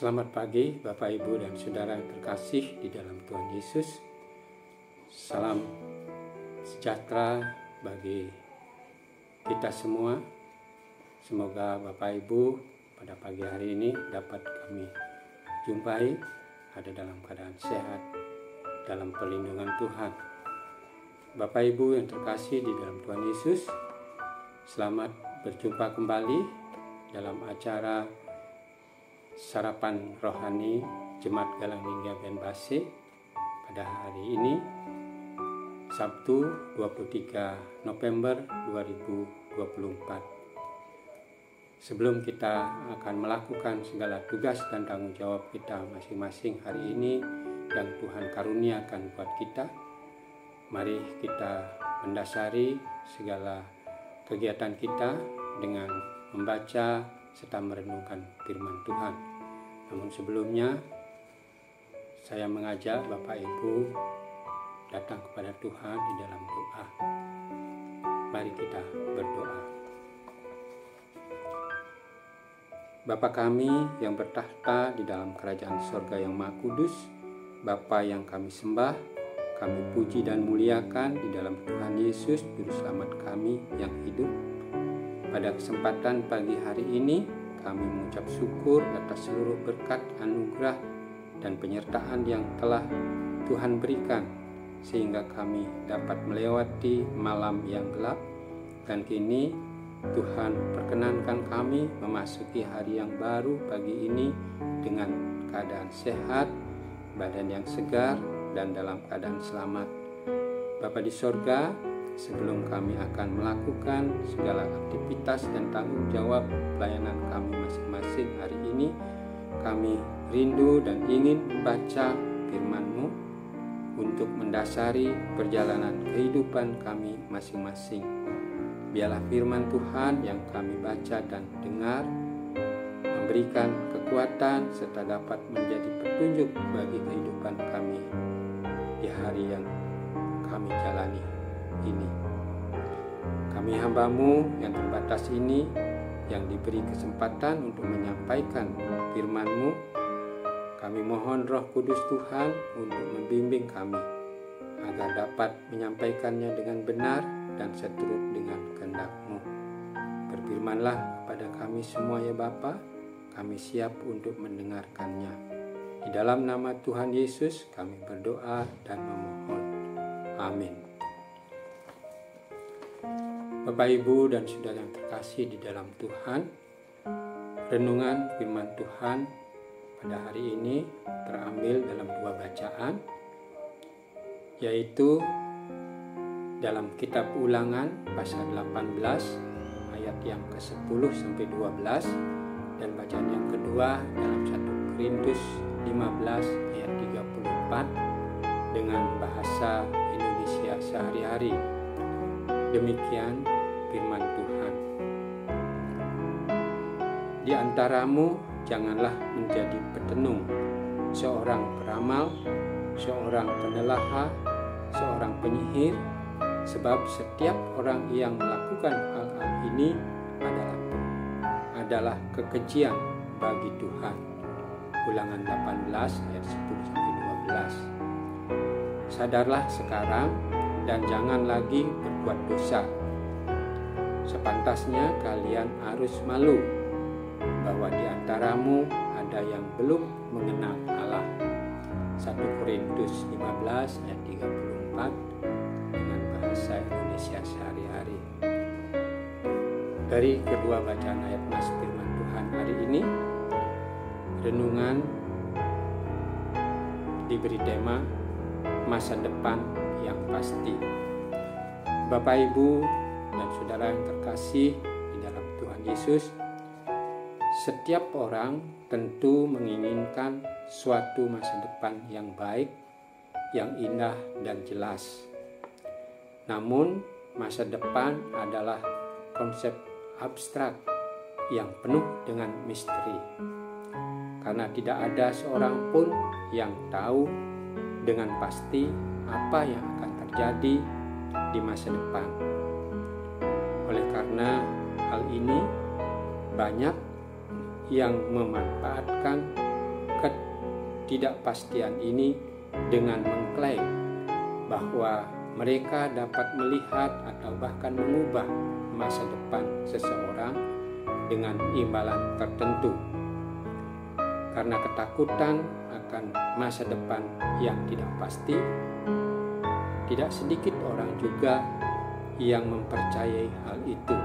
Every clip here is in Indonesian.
Selamat pagi Bapak Ibu dan Saudara yang terkasih di dalam Tuhan Yesus. Salam sejahtera bagi kita semua. Semoga Bapak Ibu pada pagi hari ini dapat kami jumpai ada dalam keadaan sehat, dalam perlindungan Tuhan. Bapak Ibu yang terkasih di dalam Tuhan Yesus, selamat berjumpa kembali dalam acara Sarapan Rohani Jemaat Galang Ningga Benbase pada hari ini, Sabtu 23 November 2024. Sebelum kita akan melakukan segala tugas dan tanggung jawab kita masing-masing hari ini yang Tuhan karuniakan buat kita, mari kita mendasari segala kegiatan kita dengan membaca serta merenungkan firman Tuhan. Namun sebelumnya, saya mengajak Bapak Ibu datang kepada Tuhan di dalam doa. Mari kita berdoa. Bapa kami yang bertahta di dalam kerajaan sorga yang Maha Kudus, Bapa yang kami sembah, kami puji dan muliakan di dalam Tuhan Yesus, Juru Selamat kami yang hidup. Pada kesempatan pagi hari ini, kami mengucap syukur atas seluruh berkat, anugerah, dan penyertaan yang telah Tuhan berikan, sehingga kami dapat melewati malam yang gelap. Dan kini Tuhan perkenankan kami memasuki hari yang baru pagi ini dengan keadaan sehat, badan yang segar, dan dalam keadaan selamat. Bapa di sorga, sebelum kami akan melakukan segala aktivitas dan tanggung jawab pelayanan kami masing-masing hari ini, kami rindu dan ingin membaca firman-Mu untuk mendasari perjalanan kehidupan kami masing-masing. Biarlah firman Tuhan yang kami baca dan dengar memberikan kekuatan serta dapat menjadi petunjuk bagi kehidupan kami di hari yang kami jalani ini. Kami hamba-Mu yang terbatas ini, yang diberi kesempatan untuk menyampaikan firman-Mu, kami mohon Roh Kudus Tuhan untuk membimbing kami agar dapat menyampaikannya dengan benar dan seturut dengan kehendak-Mu. Berfirmanlah kepada kami semua ya Bapa, kami siap untuk mendengarkannya. Di dalam nama Tuhan Yesus kami berdoa dan memohon. Amin. Bapak, Ibu, dan Saudara yang terkasih di dalam Tuhan, renungan firman Tuhan pada hari ini terambil dalam dua bacaan, yaitu dalam kitab Ulangan pasal 18 ayat yang ke-10 sampai 12, dan bacaan yang kedua dalam 1 Korintus 15 ayat 34 dengan bahasa Indonesia sehari-hari. Demikian firman Tuhan. Di antaramu janganlah menjadi petenung, seorang peramal, seorang penelaha, seorang penyihir, sebab setiap orang yang melakukan hal-hal ini adalah kekejian bagi Tuhan. Ulangan 18 ayat 10 sampai 12. Sadarlah sekarang dan jangan lagi berbuat dosa. Sepantasnya kalian harus malu bahwa di antaramu ada yang belum mengenal Allah. 1 Korintus 15 ayat 34 dengan bahasa Indonesia sehari-hari. Dari kedua bacaan ayat nas firman Tuhan hari ini, renungan diberi tema masa depan yang pasti. Bapak, Ibu, dan Saudara yang terkasih di dalam Tuhan Yesus, setiap orang tentu menginginkan suatu masa depan yang baik, yang indah dan jelas. Namun, masa depan adalah konsep abstrak yang penuh dengan misteri. Karena tidak ada seorang pun yang tahu dengan pasti apa yang akan terjadi di masa depan. Oleh karena hal ini, banyak yang memanfaatkan ketidakpastian ini dengan mengklaim bahwa mereka dapat melihat atau bahkan mengubah masa depan seseorang dengan imbalan tertentu. Karena ketakutan akan masa depan yang tidak pasti, tidak sedikit orang juga yang mempercayai hal itu,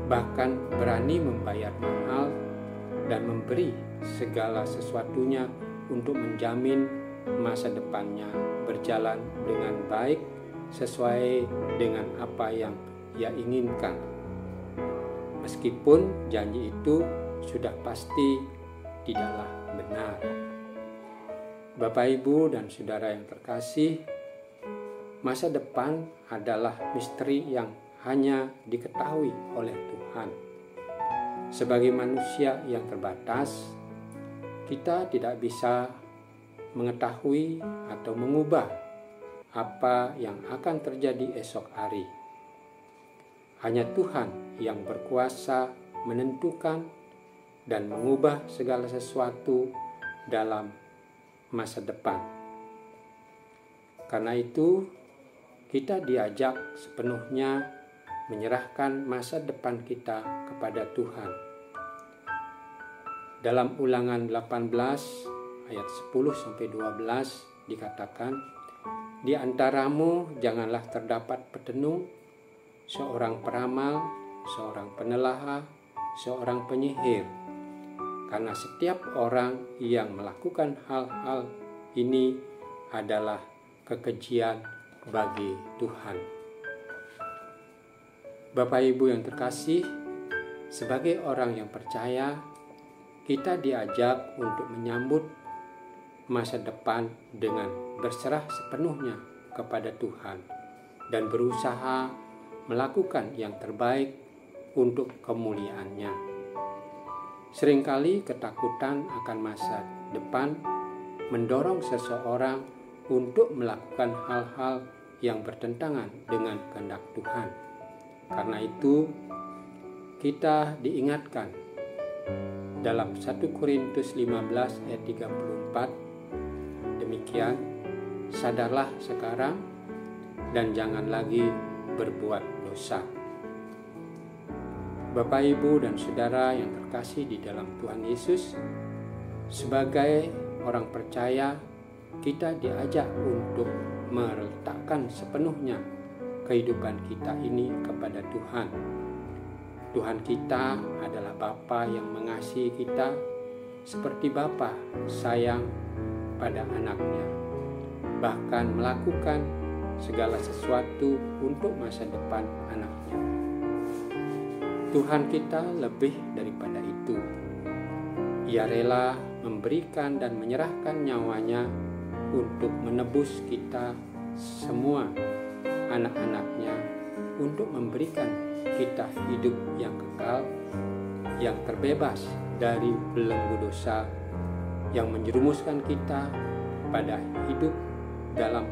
bahkan berani membayar mahal dan memberi segala sesuatunya untuk menjamin masa depannya berjalan dengan baik sesuai dengan apa yang ia inginkan, meskipun janji itu sudah pasti tidaklah benar. Bapak, Ibu, dan saudara yang terkasih, masa depan adalah misteri yang hanya diketahui oleh Tuhan. Sebagai manusia yang terbatas, kita tidak bisa mengetahui atau mengubah apa yang akan terjadi esok hari. Hanya Tuhan yang berkuasa menentukan dan mengubah segala sesuatu dalam masa depan. Karena itu, kita diajak sepenuhnya menyerahkan masa depan kita kepada Tuhan. Dalam Ulangan 18 ayat 10-12 dikatakan, "Di antaramu janganlah terdapat petenung, seorang peramal, seorang penelaha, seorang penyihir. Karena setiap orang yang melakukan hal-hal ini adalah kekejian bagi Tuhan." Bapak, Ibu yang terkasih, sebagai orang yang percaya, kita diajak untuk menyambut masa depan dengan berserah sepenuhnya kepada Tuhan dan berusaha melakukan yang terbaik untuk kemuliaan-Nya. Seringkali ketakutan akan masa depan mendorong seseorang untuk melakukan hal-hal yang bertentangan dengan kehendak Tuhan. Karena itu, kita diingatkan dalam 1 Korintus 15 ayat 34, demikian, "Sadarlah sekarang dan jangan lagi berbuat dosa." Bapak, Ibu, dan saudara yang terkasih di dalam Tuhan Yesus, sebagai orang percaya, kita diajak untuk meletakkan sepenuhnya kehidupan kita ini kepada Tuhan. Tuhan kita adalah Bapa yang mengasihi kita seperti Bapa sayang pada anaknya, bahkan melakukan segala sesuatu untuk masa depan anaknya. Tuhan kita lebih daripada itu. Ia rela memberikan dan menyerahkan nyawanya untuk menebus kita semua anak-anaknya, untuk memberikan kita hidup yang kekal, yang terbebas dari belenggu dosa, yang menjerumuskan kita pada hidup dalam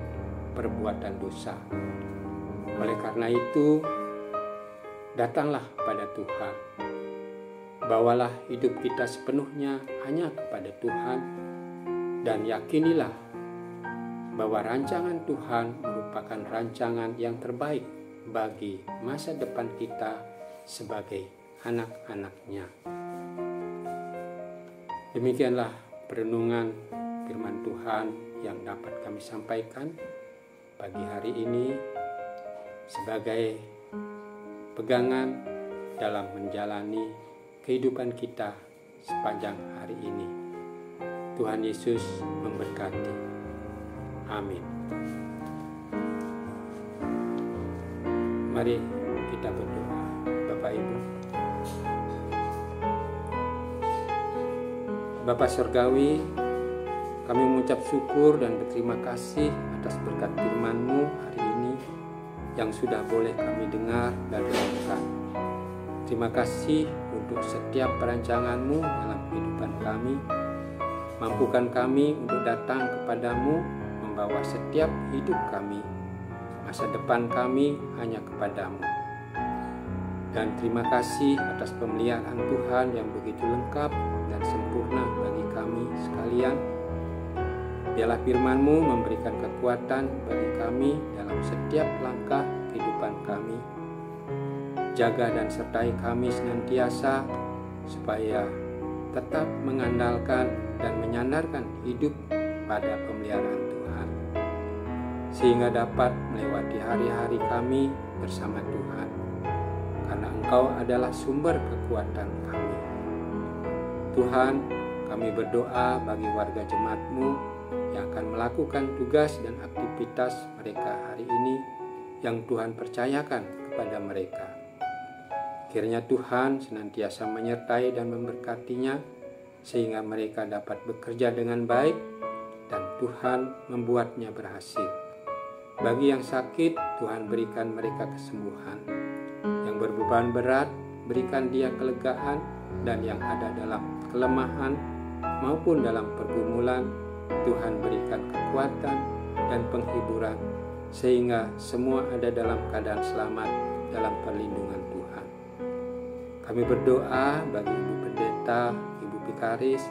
perbuatan dosa. Oleh karena itu, datanglah pada Tuhan. Bawalah hidup kita sepenuhnya hanya kepada Tuhan, dan yakinilah bahwa rancangan Tuhan merupakan rancangan yang terbaik bagi masa depan kita sebagai anak-anak-Nya. Demikianlah perenungan firman Tuhan yang dapat kami sampaikan pagi hari ini sebagai pegangan dalam menjalani kehidupan kita sepanjang hari ini. Tuhan Yesus memberkati. Amin. Mari kita berdoa. Bapak, Ibu, Bapa Surgawi, kami mengucap syukur dan berterima kasih atas berkat firman-Mu hari ini yang sudah boleh kami dengar dan renungkan. Terima kasih untuk setiap perancangan-Mu dalam kehidupan kami. Mampukan kami untuk datang kepadamu, membawa setiap hidup kami, masa depan kami hanya kepadamu. Dan terima kasih atas pemeliharaan Tuhan yang begitu lengkap dan sempurna bagi kami sekalian, Biarlah firman-Mu memberikan kekuatan bagi kami dalam setiap langkah kehidupan kami. Jaga dan sertai kami senantiasa supaya tetap mengandalkan dan menyandarkan hidup pada pemeliharaan Tuhan, sehingga dapat melewati hari-hari kami bersama Tuhan, karena Engkau adalah sumber kekuatan kami. Tuhan, kami berdoa bagi warga jemaat-Mu yang akan melakukan tugas dan aktivitas mereka hari ini yang Tuhan percayakan kepada mereka. Kiranya Tuhan senantiasa menyertai dan memberkatinya sehingga mereka dapat bekerja dengan baik dan Tuhan membuatnya berhasil. Bagi yang sakit, Tuhan berikan mereka kesembuhan. Yang berbeban berat, berikan dia kelegaan, dan yang ada dalam kelemahan maupun dalam pergumulan, Tuhan berikan kekuatan dan penghiburan sehingga semua ada dalam keadaan selamat dalam perlindungan Tuhan. Kami berdoa bagi Ibu Pendeta, Ibu Vikaris,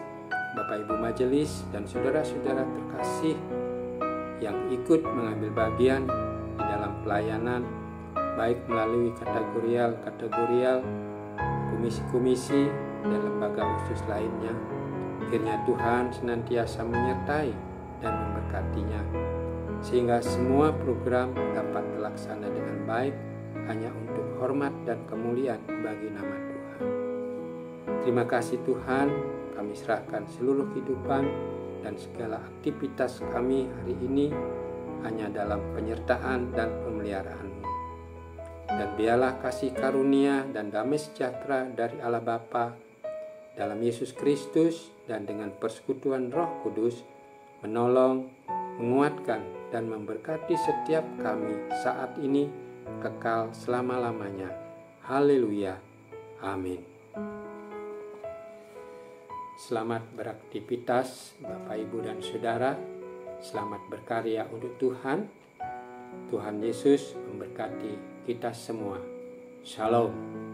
Bapak Ibu Majelis, dan saudara-saudara terkasih yang ikut mengambil bagian di dalam pelayanan, baik melalui kategorial, komisi-komisi, dan lembaga khusus lainnya. Kiranya Tuhan senantiasa menyertai dan memberkatinya, sehingga semua program dapat terlaksana dengan baik hanya untuk hormat dan kemuliaan bagi nama Tuhan. Terima kasih Tuhan, kami serahkan seluruh kehidupan dan segala aktivitas kami hari ini hanya dalam penyertaan dan pemeliharaan-Mu. Dan biarlah kasih karunia dan damai sejahtera dari Allah Bapa dalam Yesus Kristus dan dengan persekutuan Roh Kudus menolong, menguatkan, dan memberkati setiap kami saat ini kekal selama-lamanya. Haleluya. Amin. Selamat beraktivitas Bapak, Ibu, dan Saudara. Selamat berkarya untuk Tuhan. Tuhan Yesus memberkati kita semua. Shalom.